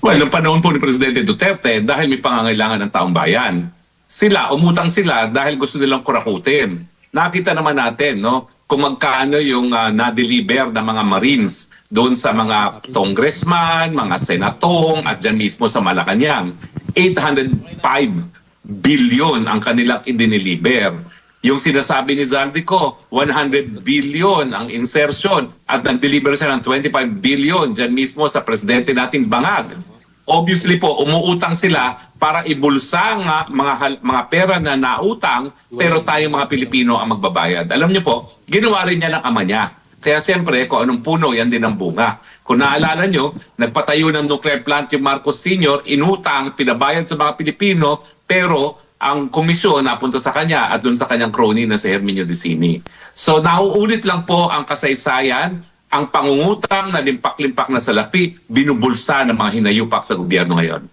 Well, noong panahon po ni Presidente Duterte, dahil may pangangailangan ng taong bayan, umutang sila dahil gusto nilang kurakutin. Nakita naman natin, no, kung magkano yung na-deliver ng mga Marines doon sa mga congressman, mga senatong, at dyan mismo sa Malacanang. 805 billion ang kanilang idiniliber. Yung sinasabi ni Zaldico, 100 billion ang insertion at nag-deliver siya ng 25 billion dyan mismo sa presidente nating Bangag. Obviously po, umuutang sila para ibulsa nga mga pera na nautang pero tayong mga Pilipino ang magbabayad. Alam niyo po, ginawa rin niya ng ama niya. Kaya siyempre, kung anong puno, yan din ang bunga. Kung naalala nyo, nagpatayo ng nuclear plant yung Marcos Sr., inutang, pinabayad sa mga Pilipino, pero ang komisyon napunta sa kanya at dun sa kanyang crony na si Herminio Dicini. So nauulit lang po ang kasaysayan, ang pangungutang na limpak-limpak na salapi, binubulsa ng mga hinayupak sa gobyerno ngayon.